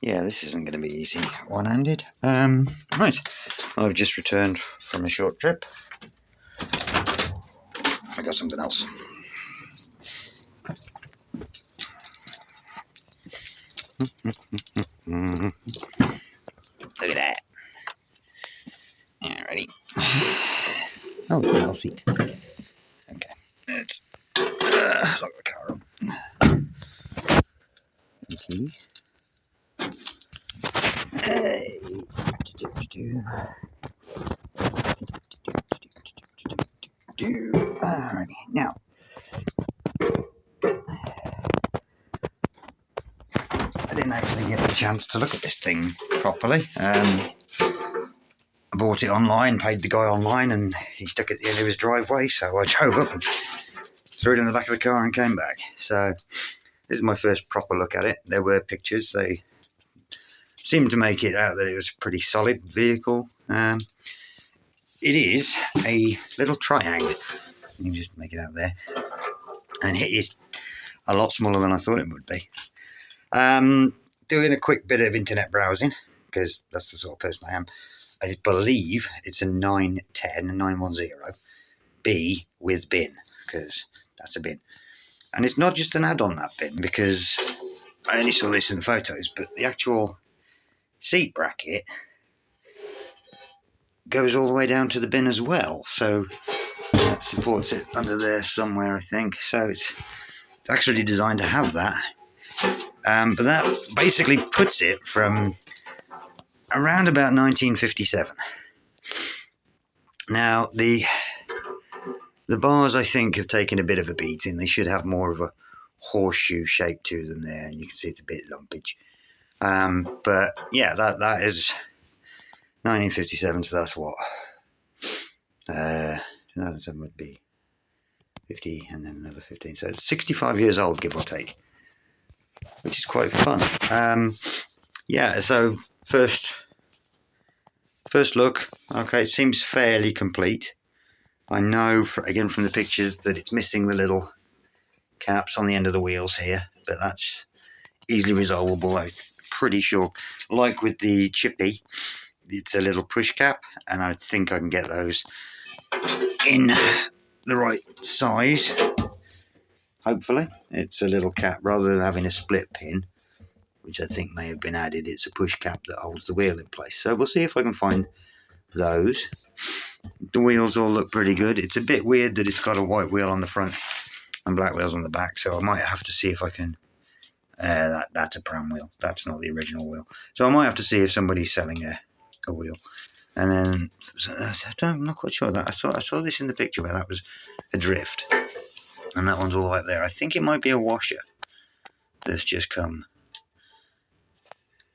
Yeah, this isn't going to be easy one-handed. Right, I've just returned from a short trip. I got something else. Look at that. Yeah, ready? Oh, I'll seat. Okay, let's lock the car up. Okay. Hey. Alrighty, now. I didn't actually get a chance to look at this thing properly. I bought it online, paid the guy online, and he stuck it at the end of his driveway, so I drove up and threw it in the back of the car and came back. So this is my first proper look at it. There were pictures. They seemed to make it out that it was a pretty solid vehicle. It is a little triangle. You can just make it out there. And it is a lot smaller than I thought it would be. Doing a quick bit of internet browsing, because that's the sort of person I am. I believe it's a 910 with bin, because that's a bin. And it's not just an add-on, that bin, because I only saw this in the photos, but the actual seat bracket goes all the way down to the bin as well. So that supports it under there somewhere, I think. So it's actually designed to have that. But that basically puts it from around about 1957. Now, the bars, I think, have taken a bit of a beating. They should have more of a horseshoe shape to them there, and you can see it's a bit lumpage. But yeah, that is 1957, so that's what 2007 would be 50, and then another 15. So it's 65 years old, give or take, which is quite fun. Yeah, so first look, okay, it seems fairly complete. I know, again from the pictures, that it's missing the little caps on the end of the wheels here, but that's easily resolvable, I'm pretty sure. Like with the Chippy, it's a little push cap, and I think I can get those in the right size. Hopefully. It's a little cap, rather than having a split pin, which I think may have been added. It's a push cap that holds the wheel in place. So we'll see if I can find those. The wheels all look pretty good. It's a bit weird that it's got a white wheel on the front and black wheels on the back, so I might have to see if I can... that's a pram wheel. That's not the original wheel. So I might have to see if somebody's selling a wheel. And then, I'm not quite sure. That I saw this in the picture where that was adrift. And that one's all right there. I think it might be a washer that's just come...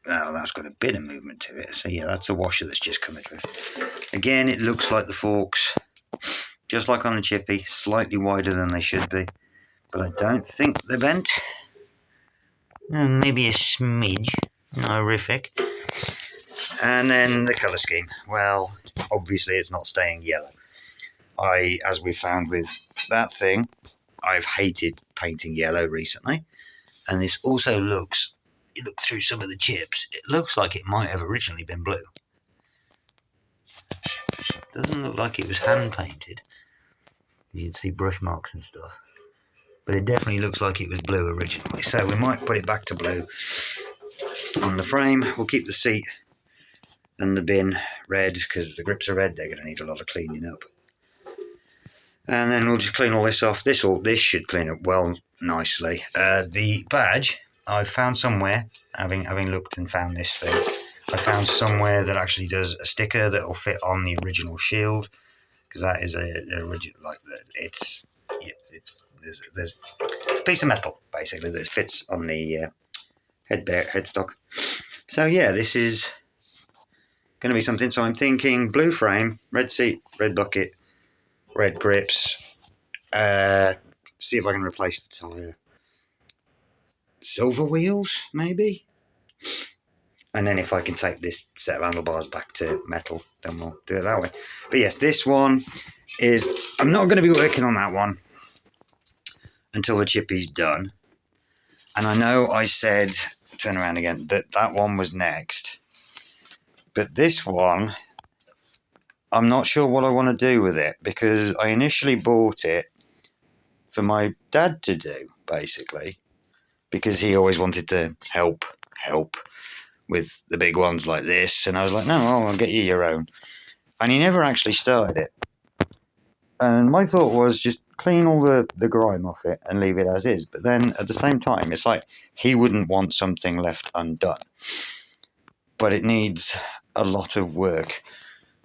Oh, that's got a bit of movement to it. So yeah, that's a washer that's just come adrift. Again, it looks like the forks, just like on the Chippy, slightly wider than they should be. But I don't think they're bent. Maybe a smidge. Not horrific. And then the colour scheme. Well, obviously it's not staying yellow. As we found with that thing, I've hated painting yellow recently. And this also looks... You look through some of the chips, it looks like it might have originally been blue. Doesn't look like it was hand painted. You can see brush marks and stuff. But it definitely looks like it was blue originally. So we might put it back to blue on the frame. We'll keep the seat and the bin red, because the grips are red. They're going to need a lot of cleaning up. And then we'll just clean all this off. This should clean up well nicely. The badge... I found somewhere, having looked and found this thing, I found somewhere that actually does a sticker that will fit on the original shield, because that is an original, like, there's a piece of metal basically that fits on the headstock. So yeah, this is going to be something. So I'm thinking blue frame, red seat, red bucket, red grips. See if I can replace the tyre. Silver wheels, maybe? And then if I can take this set of handlebars back to metal, then we'll do it that way. But yes, this one is... I'm not going to be working on that one until the Chippy's done. And I know I said turn around again. That one was next. But this one, I'm not sure what I want to do with it, because I initially bought it for my dad to do, basically, because he always wanted to help with the big ones like this. And I was like, no, I'll get you your own. And he never actually started it. And my thought was just clean all the grime off it and leave it as is. But then at the same time, it's like he wouldn't want something left undone. But it needs a lot of work.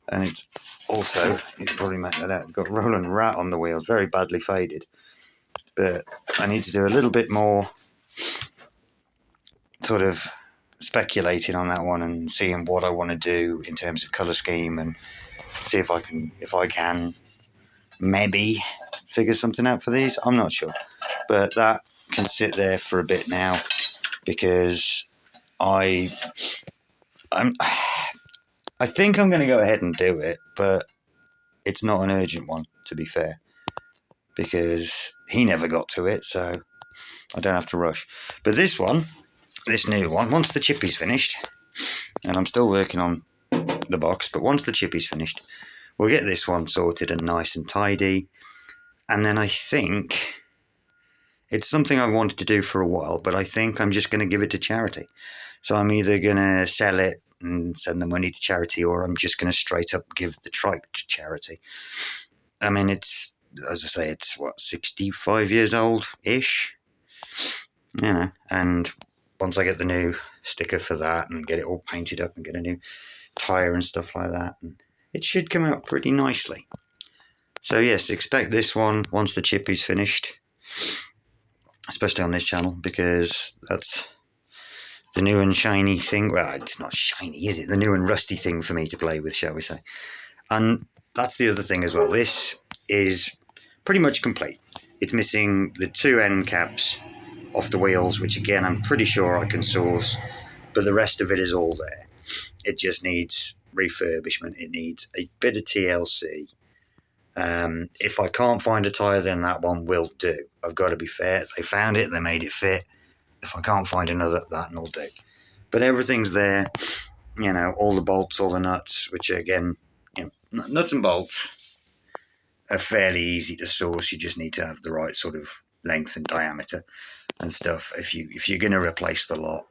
And it's also, you can probably make that out, got Roland Rat on the wheels, very badly faded. But I need to do a little bit more sort of speculating on that one and seeing what I want to do in terms of colour scheme, and see if I can maybe figure something out for these. I'm not sure, but that can sit there for a bit now, because I think I'm going to go ahead and do it, but it's not an urgent one, to be fair, because he never got to it, so I don't have to rush. But this new one, once the chippy's finished, and I'm still working on the box, but once the chippy's finished, we'll get this one sorted and nice and tidy. And then I think it's something I've wanted to do for a while, but I think I'm just going to give it to charity. So I'm either going to sell it and send the money to charity, or I'm just going to straight up give the trike to charity. I mean, it's, as I say, it's 65 years old-ish, and once I get the new sticker for that and get it all painted up and get a new tyre and stuff like that, and it should come out pretty nicely. So yes, expect this one once the chippy's finished, especially on this channel, because that's the new and shiny thing. Well, it's not shiny, is it? The new and rusty thing for me to play with, shall we say. And that's the other thing as well. This is pretty much complete. It's missing the two end caps off the wheels, which again I'm pretty sure I can source, but the rest of it is all there. It just needs refurbishment. It needs a bit of TLC. If I can't find a tyre, then that one will do. I've got to be fair. They found it, they made it fit. If I can't find another, that will do. But everything's there, all the bolts, all the nuts, which are, again, nuts and bolts are fairly easy to source. You just need to have the right sort of length and diameter and stuff. If you're going to replace the lot,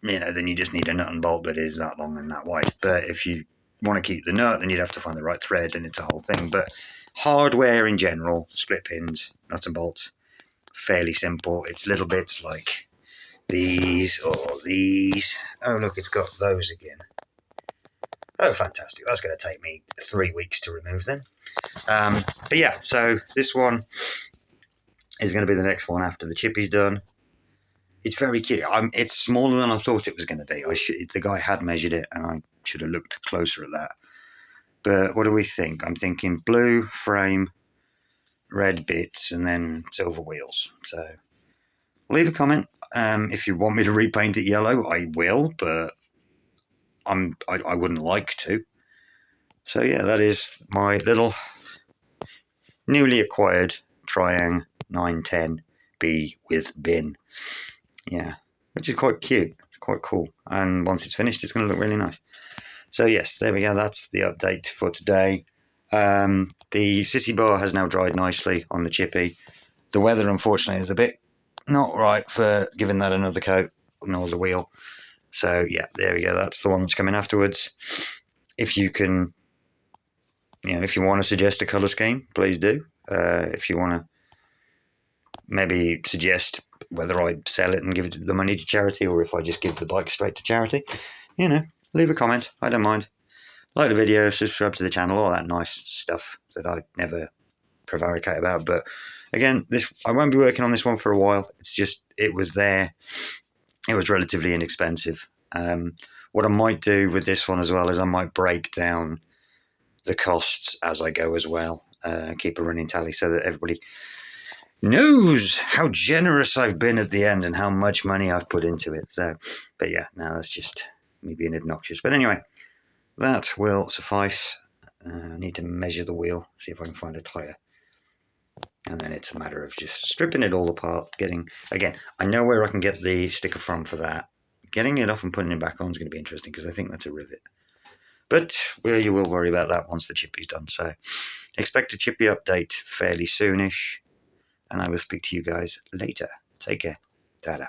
then you just need a nut and bolt that is that long and that wide. But if you want to keep the nut, then you'd have to find the right thread, and it's a whole thing. But hardware in general, split pins, nuts and bolts, fairly simple. It's little bits like these or these. Oh, look, it's got those again. Oh, fantastic. That's going to take me 3 weeks to remove then. But yeah, so this one is going to be the next one after the chippy's done. It's very cute. It's smaller than I thought it was going to be. The guy had measured it, and I should have looked closer at that. But what do we think? I'm thinking blue frame, red bits, and then silver wheels. So leave a comment. If you want me to repaint it yellow, I will, but I wouldn't like to. So yeah, that is my little newly acquired Triang 910B with bin. Yeah, which is quite cute. It's quite cool. And once it's finished, it's going to look really nice. So yes, there we go. That's the update for today. The sissy bar has now dried nicely on the chippy. The weather, unfortunately, is a bit not right for giving that another coat, nor the wheel. So yeah, there we go. That's the one that's coming afterwards. If you can, if you want to suggest a colour scheme, please do. If you want to maybe suggest whether I sell it and give the money to charity, or if I just give the bike straight to charity, leave a comment. I don't mind. Like the video, subscribe to the channel, all that nice stuff that I never prevaricate about. But again, I won't be working on this one for a while. It's just, it was there. It was relatively inexpensive. What I might do with this one as well is I might break down the costs as I go as well. Keep a running tally so that everybody knows how generous I've been at the end and how much money I've put into it. So, but yeah, no, that's just me being obnoxious. But anyway, that will suffice. I need to measure the wheel, see if I can find a tyre. And then it's a matter of just stripping it all apart, again, I know where I can get the sticker from for that. Getting it off and putting it back on is going to be interesting because I think that's a rivet. But you will worry about that once the chippy's done. So expect a chippy update fairly soonish, and I will speak to you guys later. Take care. Ta-da.